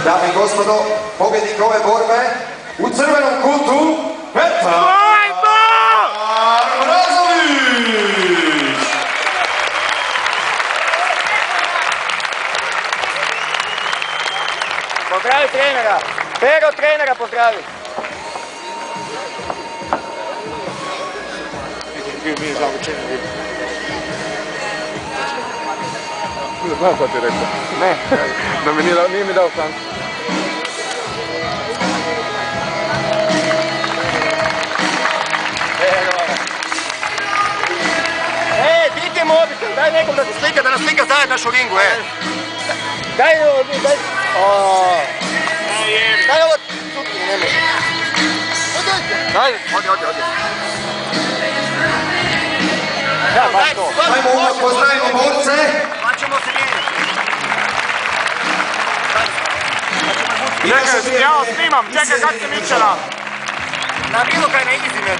Dame i gospodo, pobjednik ove borbe u crvenom kutu, Petar Brazović! Pozdravi trenera! Pero trenera pozdravi! Nije znao učiniti. Znaš šta ti rekao? Ne. Da mi nije mi dao šansu. Di ti je mobitel? Daj nekom da nas slika zajedno našu ringu, Daj ovo, daj... Daj ovo, cukni, nemoj. Daj, odi. Da, baš to. Ajmo uvijek pozdravimo borce. Pa ćemo se vidjeti. Čekaj, ja snimam, čekaj kad se miče nam. Na bilo kaj ne izime.